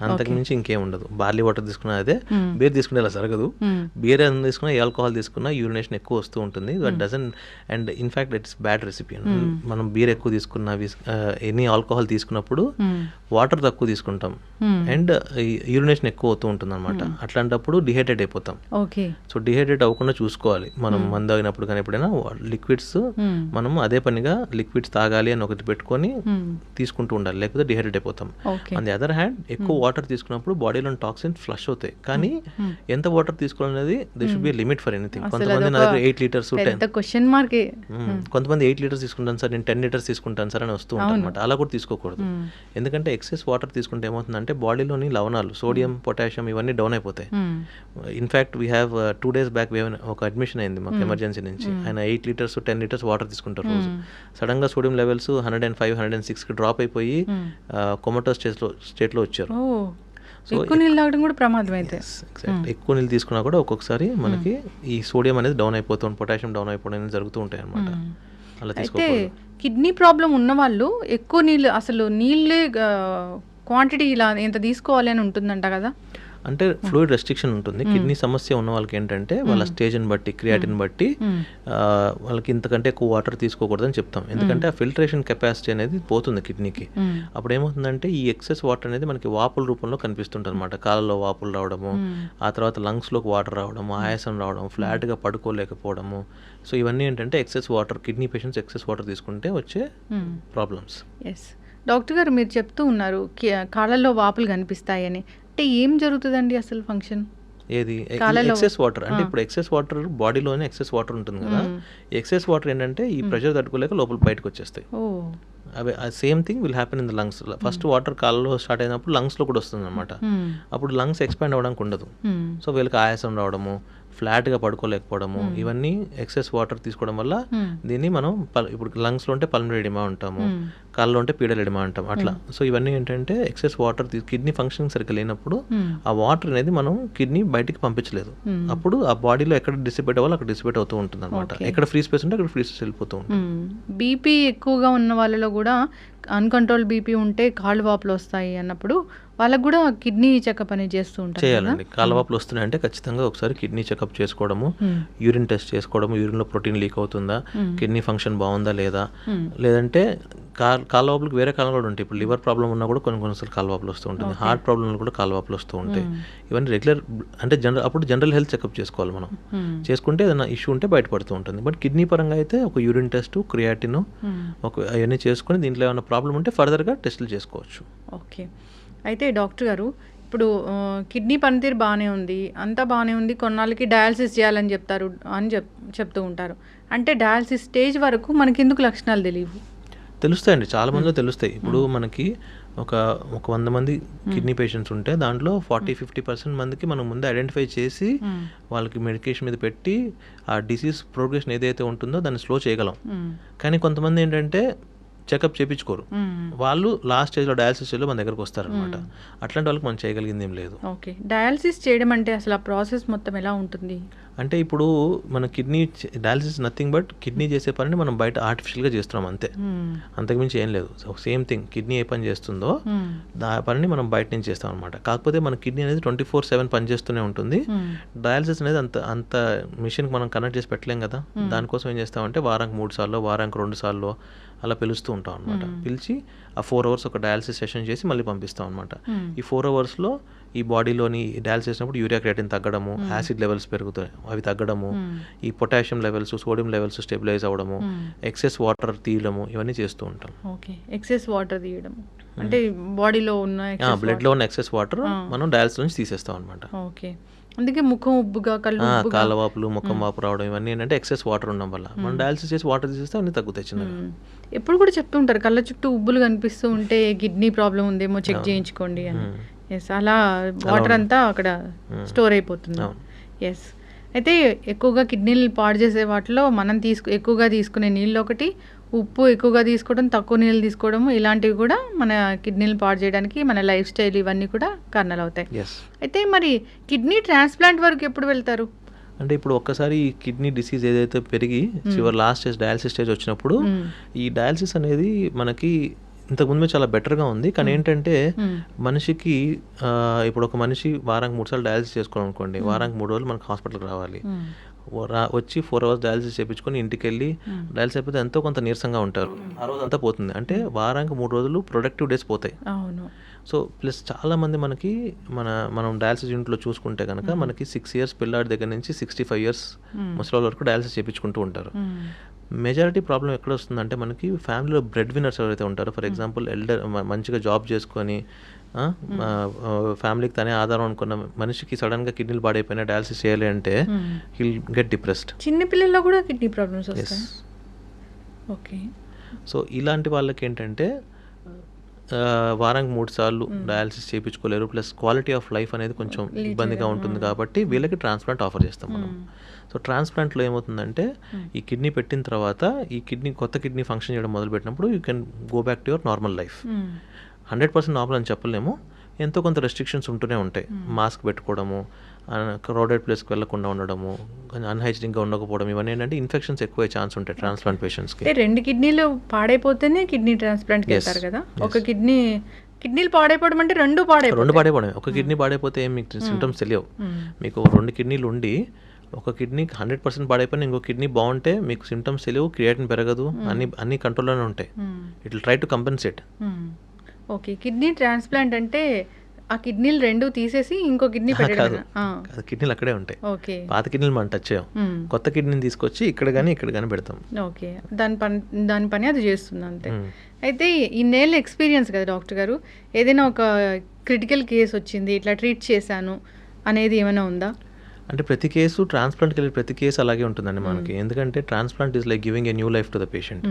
అంతకు మించి ఇంకేం ఉండదు. బార్లీ వాటర్ తీసుకున్నా అదే, బీర్ తీసుకునే అలా జరగదు. బీర్ అని తీసుకున్నా, ఆల్కహాల్ తీసుకున్నా యూరినేషన్ ఎక్కువ వస్తూ ఉంటుంది. That doesn't and in fact it's bad recipe. మనం బీర్ ఎక్కువ తీసుకున్నా, ఎనీ ఆల్కహాల్ తీసుకున్నప్పుడు వాటర్ తక్కువ తీసుకుంటాం అండ్ యూరినేషన్ ఎక్కువ అవుతూ ఉంటుంది అనమాట. అట్లాంటప్పుడు డిహైడ్రేట్ అయిపోతాం. సో డిహైడ్రేట్ అవ్వకుండా చూసుకోవాలి మనం మందు తాగినప్పుడు. కానీ ఎప్పుడైనా లిక్విడ్స్ మనం అదే పనిగా లిక్విడ్స్ తాగాలి అని ఒకటి పెట్టుకొని తీసుకుంటూ ఉండాలి, లేకపోతే డిహైడ్రేట్ అయిపోతాం. ఆన్ ది అదర్ హ్యాండ్ ఎక్కువ వాటర్ తీసుకున్నప్పుడు బాడీలో టాక్సిన్ ఫ్లష్ అవుతాయి. కానీ ఎంత వాటర్ తీసుకోవాలనేది they should be limit for anything. కొంతమంది నా దగ్గర 8 లీటర్స్ 10 కొంతమంది 8 లీటర్స్ తీసుకుంటాను సార్, నేను 10 లీటర్స్ తీసుకుంటాను సార్ అని వస్తూ ఉంటాను అనమాట. అలా కూడా తీసుకోకూడదు. ఎందుకంటే ఎక్సెస్ వాటర్ తీసుకుంటే ఏమవుతుందంటే బాడీలోని లవణాలు, సోడియం, పొటాషియం ఇవన్నీ డౌన్ అయిపోతాయి. In fact we have 2 days back ఒక అడ్మిషన్ అయింది మాకు ఎమర్జెన్సీ నుంచి. ఆయన 8 లీటర్స్ 10 లీటర్స్ వాటర్ తీసుకుంటారు రోజు. సడన్ గా సోడియం లెవెల్స్ 105, 106 కి డ్రాప్ అయిపోయి కొమటోస్ స్టేట్లో వచ్చారు. ఎక్కువ నీళ్ళు తాగడం కూడా ప్రమాదం అయితే. ఎక్కువ నీళ్ళు తీసుకున్నా కూడా ఒక్కొక్కసారి మనకి ఈ సోడియం అనేది డౌన్ అయిపోతుంది, పొటాషియం డౌన్ అయిపోవడం అనేది జరుగుతూ ఉంటాయి అనమాట. అలా తీసుకోకూడదు. కిడ్నీ ప్రాబ్లం ఉన్న వాళ్ళు ఎక్కువ నీళ్ళు, అసలు నీళ్ళే క్వాంటిటీ ఇలా ఎంత తీసుకోవాలి అని ఉంటుందంట కదా. అంటే ఫ్లూయిడ్ రెస్ట్రిక్షన్ ఉంటుంది. కిడ్నీ సమస్య ఉన్న వాళ్ళకి ఏంటంటే వాళ్ళ స్టేజ్ని బట్టి, క్రియాటిన్ బట్టి వాళ్ళకి ఇంతకంటే ఎక్కువ వాటర్ తీసుకోకూడదని చెప్తాం. ఎందుకంటే ఆ ఫిల్టరేషన్ కెపాసిటీ అనేది పోతుంది కిడ్నీకి. అప్పుడు ఏమవుతుందంటే ఈ ఎక్సెస్ వాటర్ అనేది మనకి వాపుల రూపంలో కనిపిస్తుంటుంది అనమాట. కాళ్ళలో వాపులు రావడము, ఆ తర్వాత లంగ్స్లోకి వాటర్ రావడము, ఆయాసం రావడం, ఫ్లాట్గా పడుకోలేకపోవడము. సో ఇవన్నీ ఏంటంటే excess water, kidney patients excess water తీసుకుంటే వచ్చే ప్రాబ్లమ్స్. డాక్టర్ గారు మీరు చెప్తూ ఉన్నారు కాళ్ళల్లో వాపులు కనిపిస్తాయని. అంటే ఏం జరుగుతుందండి అసలు ఫంక్షన్? ఏది ఎక్సెస్ వాటర్ అంటే ఇప్పుడు ఎక్సెస్ వాటర్ బాడీలోనే ఎక్సెస్ వాటర్ ఉంటుంది కదా. ఎక్సెస్ వాటర్ ఏంటంటే ఈ ప్రెషర్ తట్టుకోలేక లోపల బయటకు వచ్చేస్తాయి. అవి same thing will happen in the lungs. First water కాళ్ళలో స్టార్ట్ అయినప్పుడు లంగ్స్లో కూడా వస్తుంది అనమాట. అప్పుడు లంగ్స్ ఎక్స్పాండ్ అవ్వడానికి ఉండదు. సో వీళ్ళకి ఆయాసం రావడము, ఫ్లాట్గా పడుకోలేకపోవడము, ఇవన్నీ ఎక్సెస్ వాటర్ తీసుకోవడం వల్ల దీన్ని మనం ఇప్పుడు లంగ్స్లో ఉంటే పల్మనరీ ఎడిమా అంటాము, కాళ్ళలో ఉంటే పీడల్ ఎడిమా అంటాం అట్లా. సో ఇవన్నీ ఏంటంటే ఎక్సెస్ వాటర్ కిడ్నీ ఫంక్షన్ సరిగ్గా లేనప్పుడు ఆ వాటర్ అనేది మనం కిడ్నీ బయటికి పంపించలేదు. అప్పుడు ఆ బాడీలో ఎక్కడ డిసిపేట్ అవ్వాలి అక్కడ డిసిపేట్ అవుతూ ఉంటుంది అనమాట. ఎక్కడ ఫ్రీ స్పేస్ ఉంటే అక్కడ ఫ్రీ స్పేస్ వెళ్ళిపోతూ ఉంటుంది. బీపీ ఎక్కువగా ఉన్న వాళ్ళలో కూడా అన్కంట్రోల్ బీపీ ఉంటే కాళ్ళు వాపులు వస్తాయి అన్నప్పుడు వాళ్ళకు కూడా కిడ్నీ చెకప్ అనేది చేస్తూ ఉంటారు. చేయాలండి. కాళ్ళ వాపులు వస్తున్నాయంటే ఖచ్చితంగా ఒకసారి కిడ్నీ చెకప్ చేసుకోవడము, యూరిన్ టెస్ట్ చేసుకోవడము, యూరిన్లో ప్రోటీన్ లీక్ అవుతుందా, కిడ్నీ ఫంక్షన్ బాగుందా లేదా, లేదంటే కాళ్ళ వాపులకు వేరే కారణాలు కూడా ఉంటాయి. ఇప్పుడు లివర్ ప్రాబ్లం ఉన్నా కూడా కొన్నిసార్లు కాళ్ళ వాపులు వస్తూ ఉంటుంది, హార్ట్ ప్రాబ్లం కూడా కాళ్ళ వాపులు వస్తూ ఉంటాయి. ఇవన్నీ రెగ్యులర్ అంటే అప్పుడు జనరల్ హెల్త్ చెకప్ చేసుకోవాలి మనం. చేసుకుంటే ఏదైనా ఇష్యూ ఉంటే బయటపడుతూ ఉంటుంది. బట్ కిడ్నీ పరంగా అయితే ఒక యూరిన్ టెస్ట్, క్రియాటిన్ అవన్నీ చేసుకుని దీంట్లో ఏమైనా ప్రాబ్లం ఉంటే ఫర్దర్గా టెస్టులు చేసుకోవచ్చు. ఓకే. అయితే డాక్టర్ గారు ఇప్పుడు కిడ్నీ పనితీరు బాగానే ఉంది, అంతా బాగానే ఉంది, కొన్నాళ్ళకి డయాలసిస్ చేయాలని చెప్తూ ఉంటారు. అంటే డయాలసిస్ స్టేజ్ వరకు మనకి ఎందుకు లక్షణాలు తెలియవు? తెలుస్తాయండి, చాలా మందిలో తెలుస్తాయి. ఇప్పుడు మనకి ఒక 100 మంది కిడ్నీ పేషెంట్స్ ఉంటే దాంట్లో 40-50% మందికి మనం ముందే ఐడెంటిఫై చేసి వాళ్ళకి మెడికేషన్ మీద పెట్టి ఆ డిసీజ్ ప్రోగ్రెషన్ ఏదైతే ఉంటుందో దాన్ని స్లో చేయగలం. కానీ కొంతమంది ఏంటంటే చెకప్ చేయించుకోరు, వాళ్ళు లాస్ట్ స్టేజ్లో డయాలసిస్ స్టేజ్లో మన దగ్గరకు వస్తారనమాట. అట్లాంటి వాళ్ళకి మనం చేయగలిగింది ఏం లేదు. ఓకే. డయాలసిస్ చేయడం అంటే అసలు ఆ ప్రాసెస్ మొత్తం ఎలా ఉంటుంది? అంటే ఇప్పుడు మన kidney dialysis nothing but kidney చేసే పనిని మనం బయట ఆర్టిఫిషియల్గా చేస్తున్నాం అంతే, అంతకుమించి ఏం లేదు. సేమ్ థింగ్ కిడ్నీ ఏ పని చేస్తుందో ఆ పనిని మనం బయట నుంచి చేస్తాం అనమాట. కాకపోతే మన కిడ్నీ అనేది 24/7 పనిచేస్తూనే ఉంటుంది. డయాలసిస్ అనేది అంత మిషన్కి మనం కనెక్ట్ చేసి పెట్టలేం కదా. దానికోసం ఏం చేస్తామంటే వారానికి 3 సార్లు, వారానికి 2 సార్లు అలా పిలుస్తూ ఉంటాం అనమాట. పిలిచి ఆ 4 hours ఒక డయాలసిస్ సెషన్ చేసి మళ్ళీ పంపిస్తాం అనమాట. ఈ 4 hours ఈ బాడీలోని డయాలసిస్ చేసినప్పుడు యూరియా క్రియాటిన్ తగ్గడము, యాసిడ్ లెవెల్స్ పెరుగుతాయి అవి తగ్గడము, ఈ potassium levels, sodium levels stabilise అవ్వడము, ఎక్సెస్ వాటర్ తీయడము, ఇవన్నీ చేస్తూ ఉంటాం. ఓకే. ఎక్సెస్ వాటర్ తీయడం అంటే బాడీలో ఉన్న బ్లడ్లో ఉన్న ఎక్సెస్ వాటర్ మనం డయాలసిస్ నుంచి తీసేస్తాం అనమాట. ఓకే. అందుకే ముఖం ఉబ్బుగా, కాళ్ళ వాపులు, ముఖం వాపు రావడం ఇవన్నీ ఏంటంటే ఎక్సెస్ వాటర్ ఉండడం వల్ల. మనం డయాలసిస్ చేసి వాటర్ తీసేస్తే అన్ని తగ్గుతాయి చిన్నగా. ఎప్పుడు కూడా చెప్తూ ఉంటారు కళ్ళ చుట్టూ ఉబ్బులు కనిపిస్తూ ఉంటే కిడ్నీ ప్రాబ్లం ఉందేమో చెక్ చేయించుకోండి అని. ఎస్, అలా వాటర్ అంతా అక్కడ స్టోర్ అయిపోతుంది. ఎస్. అయితే ఎక్కువగా కిడ్నీలు పాడు చేసే వాటిలో మనం ఎక్కువగా తీసుకునే నీళ్ళు ఒకటి, ఉప్పు ఎక్కువగా తీసుకోవడం, తక్కువ నీళ్ళు తీసుకోవడం, ఇలాంటివి కూడా మన కిడ్నీలు పాడు చేయడానికి మన లైఫ్ స్టైల్ ఇవన్నీ కూడా కారణాలు అవుతాయి. అయితే మరి కిడ్నీ ట్రాన్స్ప్లాంట్ వరకు ఎప్పుడు వెళ్తారు? అంటే ఇప్పుడు ఒక్కసారి ఈ కిడ్నీ డిసీజ్ ఏదైతే పెరిగి చివరి లాస్ట్ స్టేజ్ డయాలసిస్ స్టేజ్ వచ్చినప్పుడు ఈ డయాలసిస్ అనేది మనకి ఇంతకుముందు చాలా బెటర్గా ఉంది. కానీ ఏంటంటే మనిషికి ఇప్పుడు ఒక మనిషి వారానికి 3 సార్లు డయాలసిస్ చేసుకోవాలనుకోండి, వారానికి 3 రోజులు మనకు హాస్పిటల్కి రావాలి. వచ్చి 4 hours డయాలసిస్ చేయించుకొని ఇంటికి వెళ్ళి డయాలసిస్ అయిపోతే ఎంతో కొంత నీరసంగా ఉంటారు, ఆ రోజు అంతా పోతుంది. అంటే వారానికి 3 రోజులు ప్రొడక్టివ్ డేస్ పోతాయి. సో ప్లస్ చాలామంది మనకి మనం డయాలసిస్ యూనిట్లో చూసుకుంటే కనుక మనకి 6 years పిల్లాడి దగ్గర నుంచి 65 years ముసలి వరకు డయాలసిస్ చేయించుకుంటూ ఉంటారు. మెజారిటీ ప్రాబ్లం ఎక్కడ వస్తుందంటే మనకి ఫ్యామిలీలో బ్రెడ్ విన్నర్స్ ఎవరైతే ఉంటారో, ఫర్ ఎగ్జాంపుల్ మంచిగా జాబ్ చేసుకొని ఫ్యామిలీకి తనే ఆధారం అనుకున్న మనిషికి సడన్గా కిడ్నీలు పాడైపోయినా డయాలసిస్ చేయాలి అంటే హిల్ గెట్ డిప్రెస్డ్. చిన్న పిల్లల్లో కూడా కిడ్నీ ప్రాబ్లమ్స్ వస్తాయి. ఓకే. సో ఇలాంటి వాళ్ళకి ఏంటంటే వారానికి 3 సార్లు డయాలసిస్ చేయించుకోలేరు, ప్లస్ క్వాలిటీ ఆఫ్ లైఫ్ అనేది కొంచెం ఇబ్బందిగా ఉంటుంది. కాబట్టి వీళ్ళకి ట్రాన్స్ప్లాంట్ ఆఫర్ చేస్తాం మనం. సో ట్రాన్స్ప్లాంట్లో ఏమవుతుందంటే ఈ కిడ్నీ పెట్టిన తర్వాత ఈ కొత్త కిడ్నీ ఫంక్షన్ చేయడం మొదలుపెట్టినప్పుడు you can go back to your normal life. 100% normal అని చెప్పలేము, ఎంతో కొంత రెస్ట్రిక్షన్స్ ఉంటూనే ఉంటాయి. మాస్క్ పెట్టుకోవడము, క్రౌడెడ్ ప్లేస్కి వెళ్ళకుండా ఉండడము, అన్హైజీనిక్గా ఉండకపోవడం, ఇవన్నీ ఏంటంటే ఇన్ఫెక్షన్స్ ఎక్కువ ఛాన్స్ ఉంటాయి ట్రాన్స్ప్లాంట్ పేషెంట్స్కి. 2 కిడ్నీలు పాడైపోతేనే కిడ్నీ ట్రాన్స్ప్లాంట్కి వెళ్తారు కదా. ఒక కిడ్నీలు పాడైపోవడం అంటే రెండు పాడైపోవడం. ఒక కిడ్నీ పాడైపోతే మీకు సింటమ్స్ తెలియవు. మీకు 2 కిడ్నీలు ఉండి ఒక కిడ్నీ 100% పాడైపోయినా ఇంకో కిడ్నీ బాగుంటే మీకు సింటమ్స్ తెలియవు, క్రియేటిన్ పెరగదు, అన్ని కంట్రోల్లోనే ఉంటాయి. It will try to compensate. Okay. Kidney transplant అంటే ఆ కిడ్నీలు 2 తీసేసి ఇంకో కిడ్నీ పెట్టడం? కిడ్నీలు అక్కడే ఉంటాయి. ఓకే. పాత కిడ్నీలు మనం టచ్ చేయం, కొత్త కిడ్నీని తీసుకొచ్చి ఇక్కడ కానీ పెడతాం. ఓకే. దాని పని అది చేస్తుంది అంతే. అయితే ఇన్నేళ్ళ ఎక్స్పీరియన్స్ కదా డాక్టర్ గారు, ఏదైనా ఒక క్రిటికల్ కేసు వచ్చింది ఇట్లా ట్రీట్ చేశాను అనేది ఏమైనా ఉందా? అంటే ప్రతి కేసు ట్రాన్స్ప్లాంట్కి వెళ్ళే ప్రతి కేసు అలాగే ఉంటుందండి మనకి. ఎందుకంటే transplant is like giving a new life to the patient.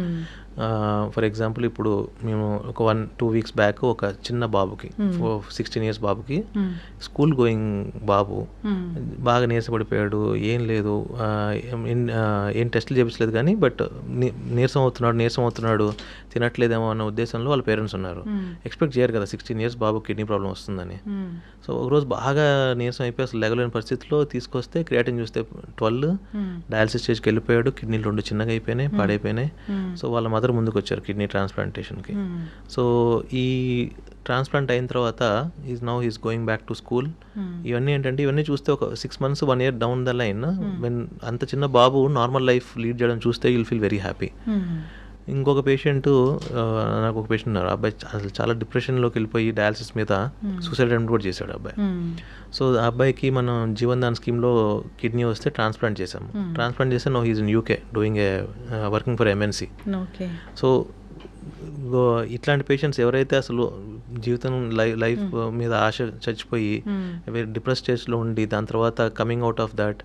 For example ఇప్పుడు మేము ఒక 1-2 weeks బ్యాక్ ఒక చిన్న బాబుకి 16 years బాబుకి, స్కూల్ గోయింగ్ బాబు, బాగా నీరసపడిపోయాడు, ఏం లేదు, ఏం టెస్టులు చేయించలేదు కానీ బట్ నీరసం అవుతున్నాడు, తినట్లేదేమో అన్న ఉద్దేశంలో వాళ్ళ పేరెంట్స్ ఉన్నారు. ఎక్స్పెక్ట్ చేయరు కదా 16 years బాబు కిడ్నీ ప్రాబ్లం వస్తుందని. సో ఒకరోజు బాగా నీరసం అయిపోయి అసలు లేగలేని పరిస్థితిలో తీసుకొస్తే క్రియాటిన్ చూస్తే 12, డయాలసిస్ స్టేజ్కి వెళ్ళిపోయాడు, కిడ్నీలు 2 చిన్నగా అయిపోయినాయి, పాడైపోయినాయి. సో వాళ్ళ మదర్ ముందుకు వచ్చారు కిడ్నీ ట్రాన్స్ప్లాంటేషన్కి. సో ఈ ట్రాన్స్ప్లాంట్ అయిన తర్వాత is going back to school. ఇవన్నీ చూస్తే ఒక 6 months 1 year down the line అంత చిన్న బాబు నార్మల్ లైఫ్ లీడ్ చేయడం చూస్తే యుల్ ఫీల్ వెరీ హ్యాపీ. ఇంకొక పేషెంట్, నాకు ఒక పేషెంట్ ఉన్నారు, అబ్బాయి అసలు చాలా డిప్రెషన్లోకి వెళ్ళిపోయి డయాలసిస్ మీద సూసైడ్ అటెంప్ట్ కూడా చేశాడు అబ్బాయి. సో ఆ అబ్బాయికి మనం జీవన్ దాన్ స్కీమ్లో కిడ్నీ వస్తే ట్రాన్స్ప్లాంట్ చేసాము. ట్రాన్స్ప్లాంట్ చేస్తే no he's in UK doing working for MNC. So ఇట్లాంటి పేషెంట్స్ ఎవరైతే అసలు జీవితం లైఫ్ మీద ఆశ చచ్చిపోయి డిప్రెస్ స్టేజ్లో ఉండి దాని తర్వాత coming out of that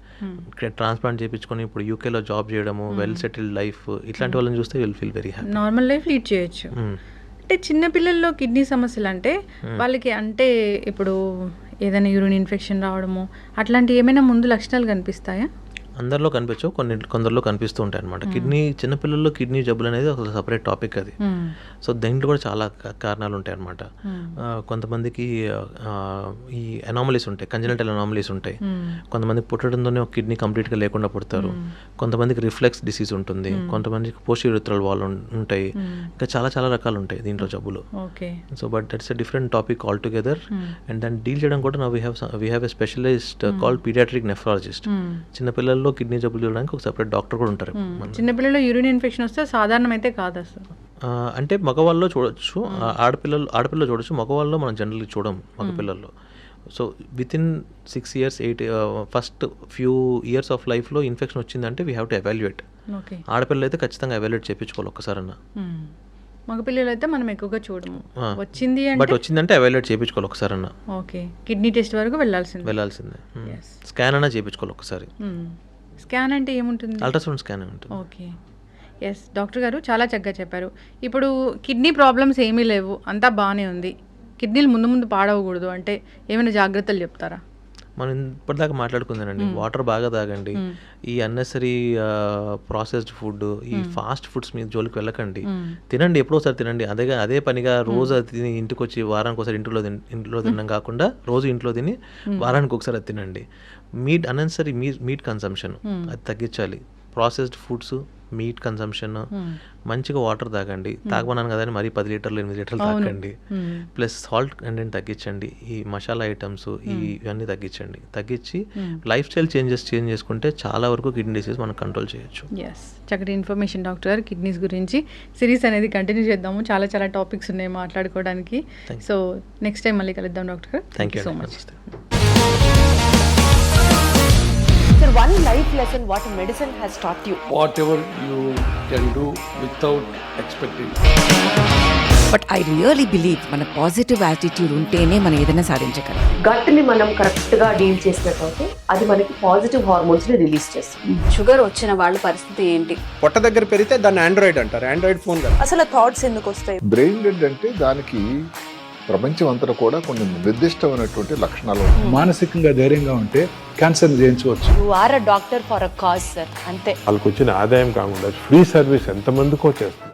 transplant చేయించుకొని ఇప్పుడు యూకేలో జాబ్ చేయడము, వెల్ సెటిల్డ్ లైఫ్, ఇట్లాంటి వాళ్ళని చూస్తే will feel very happy, normal life lead చేయొచ్చు. అంటే చిన్న పిల్లల్లో కిడ్నీ సమస్యలు అంటే వాళ్ళకి అంటే ఇప్పుడు ఏదైనా యూరిన్ ఇన్ఫెక్షన్ రావడము అట్లాంటి ఏమైనా ముందు లక్షణాలు కనిపిస్తాయా? అందరిలో కనిపించవు, కొందరిలో కనిపిస్తూ ఉంటాయి అనమాట. కిడ్నీ చిన్నపిల్లల్లో కిడ్నీ జబ్బులు అనేది ఒక సపరేట్ టాపిక్ అది. సో దీంట్లో కూడా చాలా కారణాలు ఉంటాయి అనమాట. కొంతమందికి ఈ అనామలీస్ ఉంటాయి, కంజనటల్ అనామలీస్ ఉంటాయి. కొంతమందికి పుట్టడంతోనే ఒక కిడ్నీ కంప్లీట్గా లేకుండా పుడతారు. కొంతమందికి రిఫ్లెక్స్ డిసీజ్ ఉంటుంది, కొంతమందికి పోస్టీరియర్ వాల్ ఉంటాయి, ఇంకా చాలా చాలా రకాలు ఉంటాయి దీంట్లో జబ్బులు. So but that's a different topic all together. And దాన్ని డీల్ చేయడం కూడా we have a specialist called paediatric nephrologist. చిన్నపిల్లలు కిడ్నీ జబ్బులు చూడడానికి ఒక సెపరేట్ డాక్టర్ కూడా ఉంటారు. చిన్నపిల్లల్లో యూరిన్ ఇన్ఫెక్షన్ వస్తే సాధారణమైతే కాదు అసలు. అంటే మగవాళ్ళలో చూడొచ్చు, ఆడపిల్లలు చూడొచ్చు, మగవాళ్ళలో మనం జనరల్గా చూడం మగపిల్లల్లో. So within 6 years 8 first few years of లైఫ్లో ఇన్ఫెక్షన్ వచ్చిందంటే వీ హ్యావ్ టు ఎవాల్యుయేట్. ఆడపిల్లలు అయితే ఖచ్చితంగా ఎవాల్యుయేట్ చేయించుకోవాలి ఒక్కసారన్నా. మగపిల్లలు అయితే మనం ఎక్కువగా చూడము, వచ్చిందంటే ఎవాల్యుయేట్ చేయించుకోవాలి ఒకసారన్నా. ఓకే. కిడ్నీ టెస్ట్ వరకు వెళ్ళాల్సిందే. స్కాన్ అన్నా చేయించుకోవాలి ఒకసారి. స్కాన్ అంటే ఏముంటుంది? అల్ట్రాసౌండ్ స్కాన్ ఉంటుంది. ఓకే. ఎస్ డాక్టర్ గారు చాలా చక్కగా చెప్పారు. ఇప్పుడు కిడ్నీ ప్రాబ్లమ్స్ ఏమీ లేవు, అంతా బాగానే ఉంది, కిడ్నీలు ముందు పాడవకూడదు అంటే ఏమైనా జాగ్రత్తలు చెప్తారా? మనం ఇప్పటిదాకా మాట్లాడుకుందానండి, వాటర్ బాగా తాగండి, ఈ అన్నెసరీ ప్రాసెస్డ్ ఫుడ్, ఈ ఫాస్ట్ ఫుడ్స్ మీద జోలికి వెళ్ళకండి, తినండి ఎప్పుడోసారి తినండి. అదే పనిగా రోజు అది తిని ఇంటికి వచ్చి వారానికి ఒకసారి ఇంట్లో తినడం కాకుండా రోజు ఇంట్లో తిని వారానికి ఒకసారి అది తినండి. అన్నెసరీ మీట్ కన్సంప్షన్ అది తగ్గించాలి. ప్రాసెస్డ్ ఫుడ్స్, మీట్ కన్సంప్షన్, మంచిగా వాటర్ తాగండి. తాగమన్నాను కదండి మరీ 10 లీటర్లు 8 లీటర్లు తాగండి. ప్లస్ సాల్ట్ కంటెంట్ తగ్గించండి, ఈ మసాలా ఐటమ్స్ ఇవన్నీ తగ్గించి లైఫ్ స్టైల్ చేంజ్ చేసుకుంటే చాలా వరకు కిడ్నీ డిసీజ్ మనం కంట్రోల్ చేయొచ్చు. ఎస్, చక్కటి ఇన్ఫర్మేషన్ డాక్టర్ గారు. కిడ్నీస్ గురించి సిరీస్ అనేది కంటిన్యూ చేద్దాము, చాలా చాలా టాపిక్స్ ఉన్నాయి మాట్లాడుకోవడానికి. సో నెక్స్ట్ టైం మళ్ళీ కలుద్దాం డాక్టర్ గారు. Thank you so much. Sir, one life lesson what medicine has taught you. Whatever you can do without expecting. But I really believe మన పాజిటివ్ యాటిట్యూడ్ ఉంటేనే మనం ఏదైనా సాధించగలం. గట్ ని మనం కరెక్ట్ గా డీల్ చేసినట్లయితే అది మనకి పాజిటివ్ హార్మోన్స్ ని రిలీజ్ చేస్తుంది. షుగర్ వచ్చిన వాళ్ళ పరిస్థితి ఏంటి? పొట్ట దగ్గర పెరిగితే దాన్ని ఆండ్రాయిడ్ అంటారు, ఆండ్రాయిడ్ ఫోన్ కదా. అసలు థాట్స్ ఎందుకు వస్తాయి? బ్రెయిన్ డెడ్ అంటే దానికి ప్రపంచం అంతా కూడా కొన్ని నిర్దిష్టమైనటువంటి లక్షణాలు ఉన్నాయి. మానసికంగా ధైర్యంగా ఉంటే క్యాన్సర్ జయించవచ్చు. You are a doctor for a cause sir, అంతే. వాళ్ళకి వచ్చిన ఆదాయం కాకుండా ఫ్రీ సర్వీస్ ఎంతమందికో చేస్తుంది.